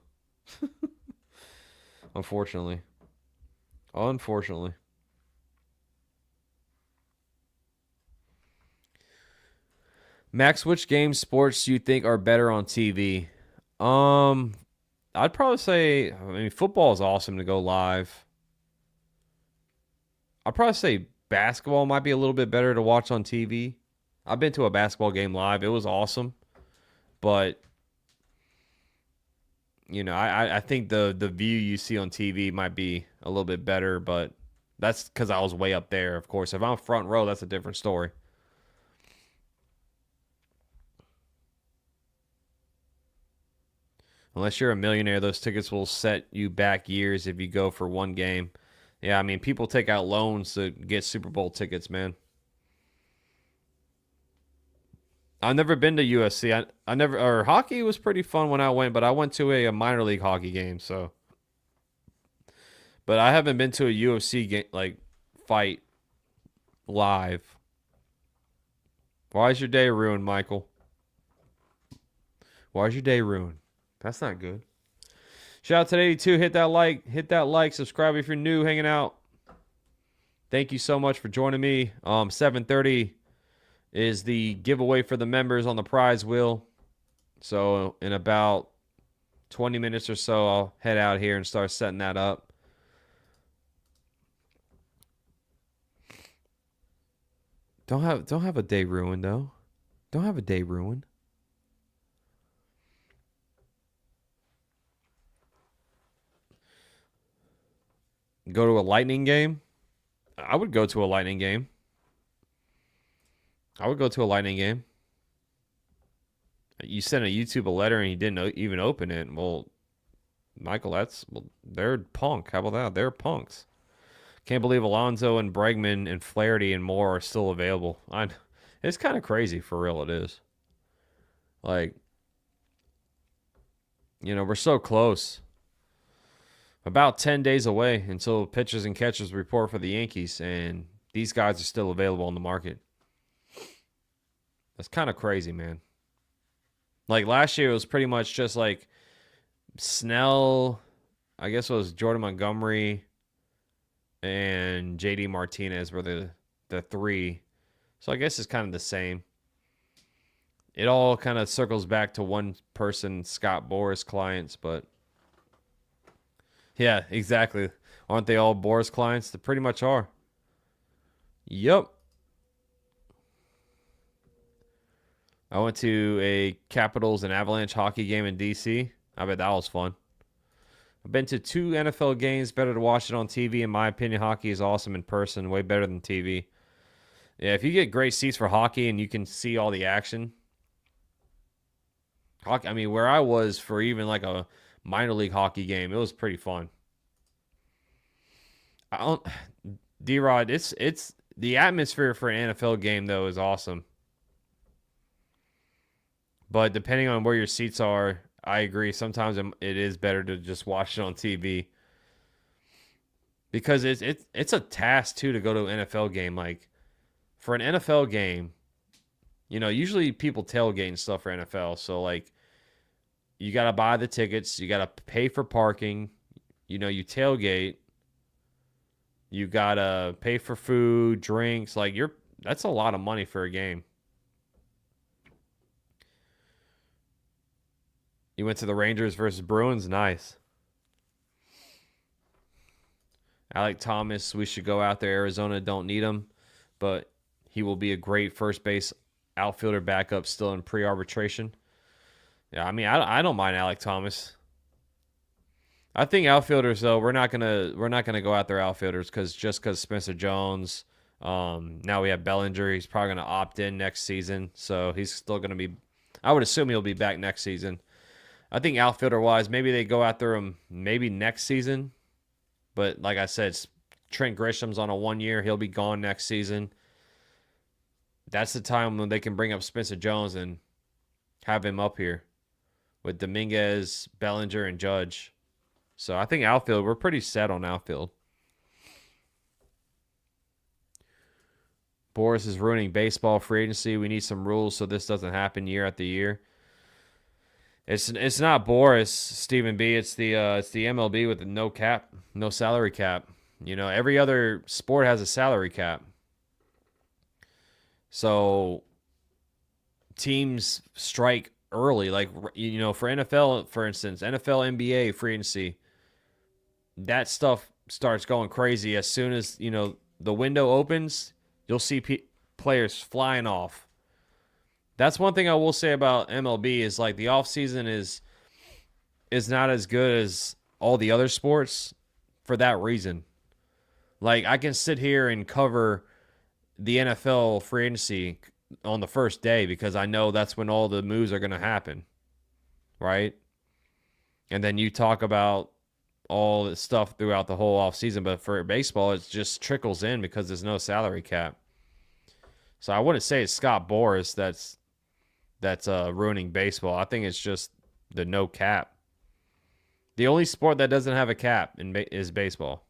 Unfortunately. Max, which game sports do you think are better on TV? I'd probably say, football is awesome to go live. I'd probably say basketball might be a little bit better to watch on TV. I've been to a basketball game live. It was awesome. But, I think the view you see on TV might be a little bit better, but that's because I was way up there, of course. If I'm front row, that's a different story. Unless you're a millionaire, those tickets will set you back years if you go for one game. Yeah, people take out loans to get Super Bowl tickets, man. I've never been to USC. Hockey was pretty fun when I went, but I went to a minor league hockey game, so. But I haven't been to a UFC game, like, fight live. Why is your day ruined, Michael? Why is your day ruined? That's not good. Shout out to 82. Hit that like, subscribe if you're new, hanging out. Thank you so much for joining me. 7:30 is the giveaway for the members on the prize wheel. So in about 20 minutes or so, I'll head out here and start setting that up. Don't have a day ruined, though. Don't have a day ruined. Go to a Lightning game? I would go to a Lightning game. I would go to a Lightning game. You sent a YouTube a letter and you didn't even open it. Well, Michael, they're punk. How about that? They're punks. Can't believe Alonso and Bregman and Flaherty and more are still available. It's kind of crazy, for real. It is. Like, we're so close. About 10 days away until pitchers and catchers report for the Yankees, and these guys are still available on the market. That's kind of crazy, man. Like last year, it was pretty much just like Snell, I guess it was Jordan Montgomery, and JD Martinez were the three. So I guess it's kind of the same. It all kind of circles back to one person, Scott Boras clients, but yeah, exactly. Aren't they all Boras clients? They pretty much are. Yep. I went to a Capitals and Avalanche hockey game in D.C. I bet that was fun. I've been to 2 NFL games. Better to watch it on TV. In my opinion, hockey is awesome in person. Way better than TV. Yeah, if you get great seats for hockey and you can see all the action. Hockey, I mean, where I was for even like a minor league hockey game, it was pretty fun. D-Rod, it's the atmosphere for an NFL game, though, is awesome. But depending on where your seats are, I agree. Sometimes it is better to just watch it on TV. Because it's a task, too, to go to an NFL game. Like, for an NFL game, usually people tailgate and stuff for NFL. So, like, you got to buy the tickets. You got to pay for parking. You tailgate. You got to pay for food, drinks. Like, that's a lot of money for a game. You went to the Rangers versus Bruins. Nice. Alec Thomas, we should go out there. Arizona don't need him, but he will be a great first base outfielder backup still in pre-arbitration. Yeah, I mean, I don't mind Alec Thomas. I think outfielders, though, we're not gonna go out there outfielders because Spencer Jones. Now we have Bellinger. He's probably gonna opt in next season, so he's still gonna be. I would assume he'll be back next season. I think outfielder-wise, maybe they go after him maybe next season. But like I said, Trent Grisham's on a 1 year. He'll be gone next season. That's the time when they can bring up Spencer Jones and have him up here with Dominguez, Bellinger, and Judge. So I think outfield, we're pretty set on outfield. Boras is ruining baseball free agency. We need some rules so this doesn't happen year after year. It's not Boras, Stephen B. It's the MLB with the no cap, no salary cap. Every other sport has a salary cap. So teams strike early, like for NFL, for instance, NFL, NBA free agency. That stuff starts going crazy as soon as the window opens. You'll see players flying off. That's one thing I will say about MLB is like the offseason is not as good as all the other sports for that reason. Like I can sit here and cover the NFL free agency on the first day because I know that's when all the moves are going to happen, right? And then you talk about all the stuff throughout the whole offseason, but for baseball, it just trickles in because there's no salary cap. So I wouldn't say it's Scott Boras that's ruining baseball. I think it's just the no cap. The only sport that doesn't have a cap is baseball.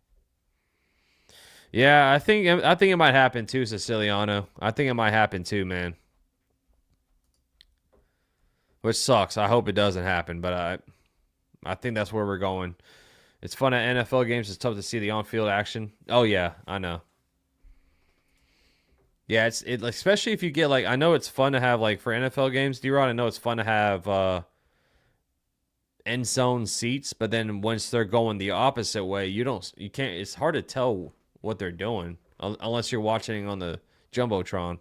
Yeah, I think it might happen too, Siciliano. I think it might happen too, man. Which sucks. I hope it doesn't happen, but I think that's where we're going. It's fun at NFL games. It's tough to see the on-field action. Oh yeah, I know. Yeah, it's especially if you get I know it's fun to have for NFL games, D-Rod, I know it's fun to have end zone seats, but then once they're going the opposite way, you can't. It's hard to tell what they're doing unless you're watching on the Jumbotron.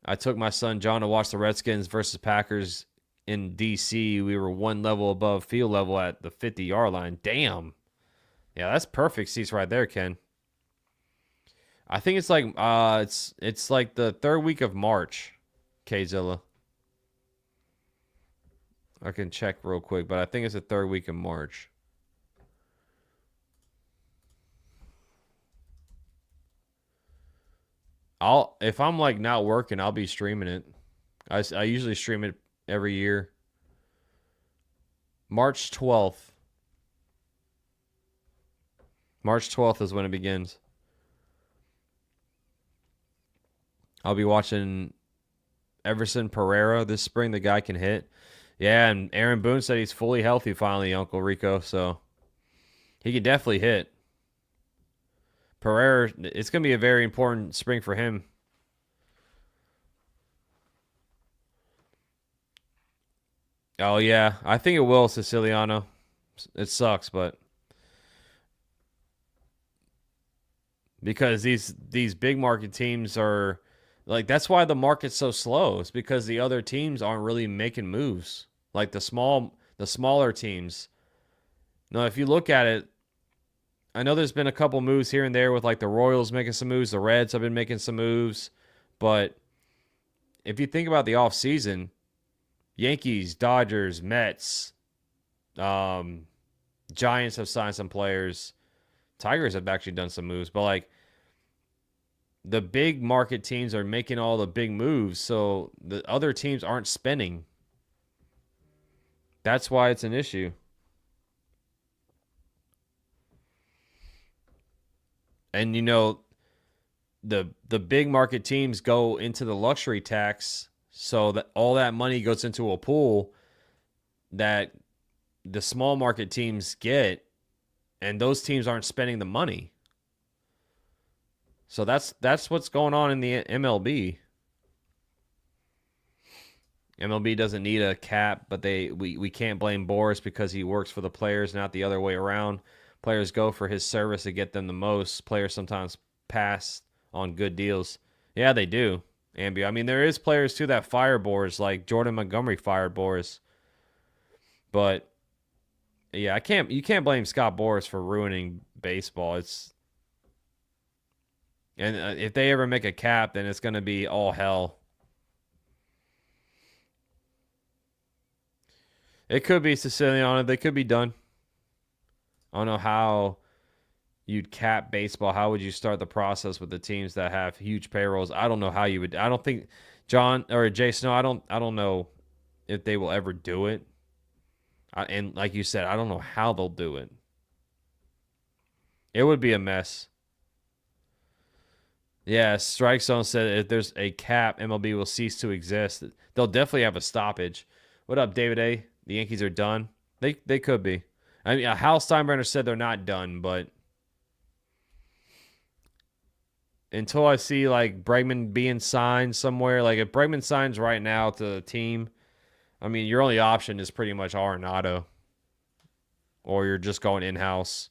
I took my son John to watch the Redskins versus Packers in DC, we were one level above field level at the 50-yard line. Damn. Yeah, that's perfect seats right there, Ken. I think it's like it's like the third week of March, Kzilla. I can check real quick, but I think it's the third week of March. If I'm like not working, I'll be streaming it. I usually stream it every year. March 12th. March 12th is when it begins. I'll be watching Everson Pereira this spring. The guy can hit. Yeah, and Aaron Boone said he's fully healthy finally, Uncle Rico. So he can definitely hit. Pereira, it's going to be a very important spring for him. Oh, yeah. I think it will, Siciliano. It sucks, but because these big market teams are like, that's why the market's so slow. It's because the other teams aren't really making moves. Like the smaller teams. Now, if you look at it, I know there's been a couple moves here and there with like the Royals making some moves, the Reds have been making some moves, but if you think about the offseason, Yankees, Dodgers, Mets, Giants have signed some players. Tigers have actually done some moves, but like the big market teams are making all the big moves, so the other teams aren't spending. That's why it's an issue. And you know, the big market teams go into the luxury tax, so that all that money goes into a pool that the small market teams get, and those teams aren't spending the money. So that's what's going on in the MLB. MLB doesn't need a cap, but we can't blame Boris because he works for the players, not the other way around. Players go for his service to get them the most. Players sometimes pass on good deals. Yeah, they do. Ambi. I mean, there is players too that fire Boris, like Jordan Montgomery fired Boris. But yeah, you can't blame Scott Boris for ruining baseball. And if they ever make a cap, then it's going to be all hell. It could be Siciliano. They could be done. I don't know how you'd cap baseball. How would you start the process with the teams that have huge payrolls? I don't know how you would. I don't think John or Jay Snow. I don't know if they will ever do it. And like you said, I don't know how they'll do it. It would be a mess. Yeah, Strike Zone said if there's a cap, MLB will cease to exist. They'll definitely have a stoppage. What up, David A? The Yankees are done. They could be. I mean, Hal Steinbrenner said they're not done, but until I see like Bregman being signed somewhere, like if Bregman signs right now to the team, I mean, your only option is pretty much Arenado, or you're just going in-house.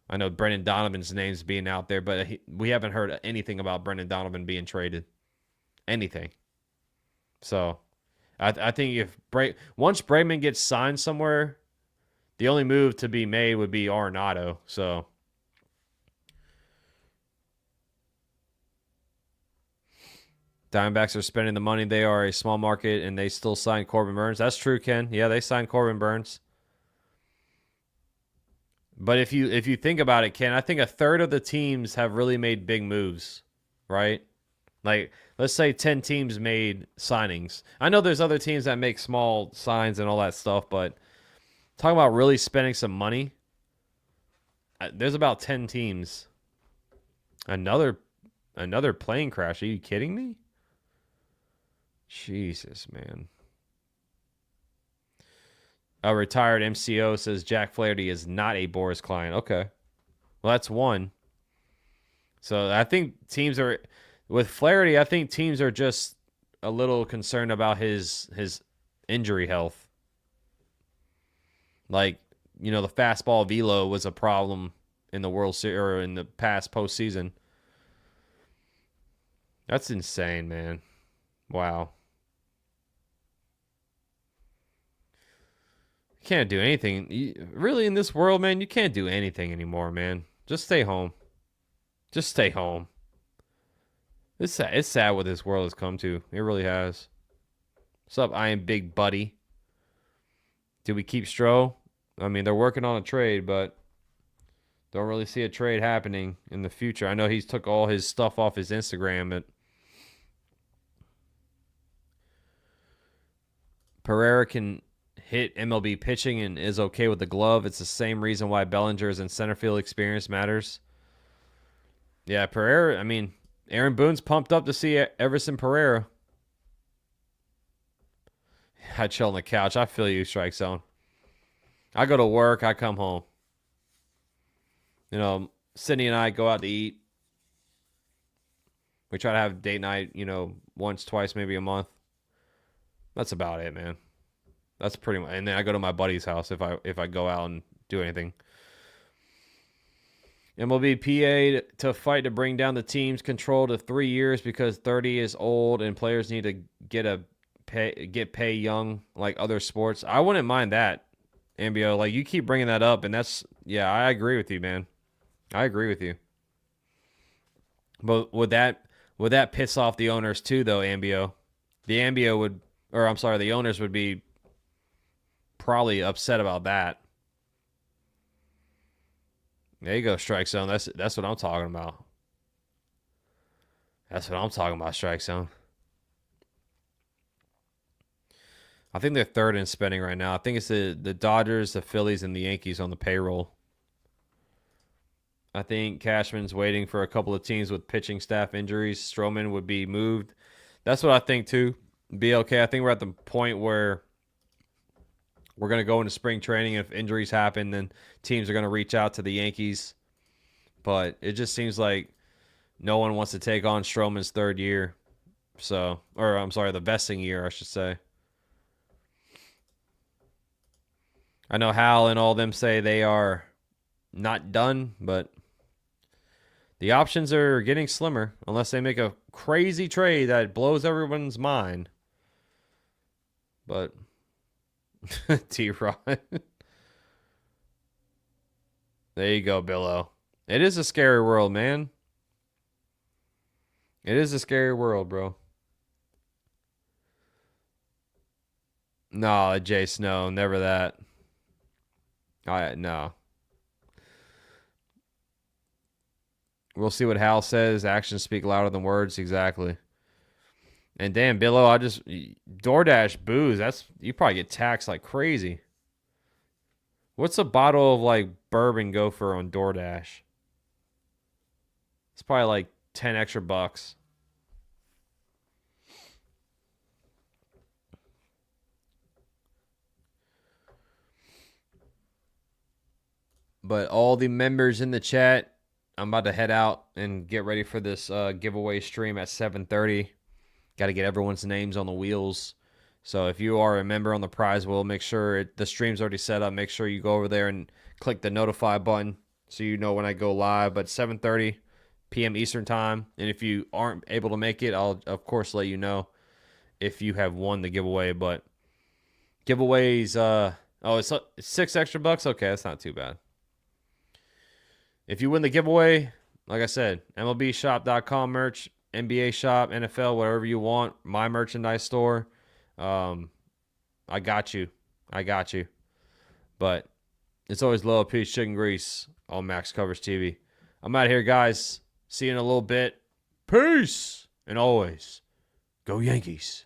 I know Brendan Donovan's name's being out there, but we haven't heard anything about Brendan Donovan being traded. Anything. So, I think if once Bregman gets signed somewhere, the only move to be made would be Arenado. So, Diamondbacks are spending the money. They are a small market, and they still sign Corbin Burns. That's true, Ken. Yeah, they signed Corbin Burns. But if you think about it, Ken, I think a third of the teams have really made big moves, right? Like, let's say 10 teams made signings. I know there's other teams that make small signs and all that stuff, but talking about really spending some money, there's about 10 teams. Another plane crash. Are you kidding me? Jesus, man. A retired MCO says Jack Flaherty is not a Boris client. Okay. Well, that's one. So I think teams are, with Flaherty, I think teams are just a little concerned about his injury health. Like, you know, the fastball velo was a problem in the World Series or in the past postseason. That's insane, man. Wow. Can't do anything. Really, in this world, man, you can't do anything anymore, man. Just stay home. Just stay home. It's sad. It's sad what this world has come to. It really has. What's up, I am Big Buddy? Do we keep Stroh? I mean, they're working on a trade, but don't really see a trade happening in the future. I know he's took all his stuff off his Instagram, but Pereira can hit MLB pitching and is okay with the glove. It's the same reason why Bellinger's in center field experience matters. Yeah, Pereira, I mean, Aaron Boone's pumped up to see Everson Pereira. I chill on the couch. I feel you, Strike Zone. I go to work. I come home. You know, Sydney and I go out to eat. We try to have date night, you know, once, twice, maybe a month. That's about it, man. That's pretty much. And then I go to my buddy's house if I go out and do anything. MLB PA to fight to bring down the team's control to 3 years because 30 is old and players need to get pay young like other sports. I wouldn't mind that, Ambio. Like, you keep bringing that up, and that's, yeah, I agree with you, man. I agree with you. But would that piss off the owners too, though, Ambio? The owners would be probably upset about that. There you go, Strike Zone. That's what I'm talking about. That's what I'm talking about, Strike Zone. I think they're third in spending right now. I think it's the Dodgers, the Phillies, and the Yankees on the payroll. I think Cashman's waiting for a couple of teams with pitching staff injuries. Stroman would be moved. That's what I think, too. Be okay. I think we're at the point where we're going to go into spring training. If injuries happen, then teams are going to reach out to the Yankees. But it just seems like no one wants to take on Stroman's third year. The vesting year, I should say. I know Hal and all them say they are not done, but the options are getting slimmer unless they make a crazy trade that blows everyone's mind. But T-Rod. There you go, Billo. It is a scary world, man. It is a scary world, bro. No, Jay Snow, never that. No. We'll see what Hal says. Actions speak louder than words. Exactly. And damn, Billo, DoorDash booze. You probably get taxed like crazy. What's a bottle of like bourbon go for on DoorDash? It's probably like 10 extra bucks. But all the members in the chat, I'm about to head out and get ready for this giveaway stream at 7:30. Got to get everyone's names on the wheels. So if you are a member on the prize wheel, make sure the stream's already set up. Make sure you go over there and click the notify button so you know when I go live. But 7:30 p.m. Eastern time. And if you aren't able to make it, I'll, of course, let you know if you have won the giveaway. But giveaways, it's 6 extra bucks? Okay, that's not too bad. If you win the giveaway, like I said, MLBshop.com merch, NBA shop, NFL, whatever you want, my merchandise store. I got you. But it's always Low Peach Chicken Grease on Max Coverage TV. I'm out of here, guys. See you in a little bit. Peace. And always, go Yankees.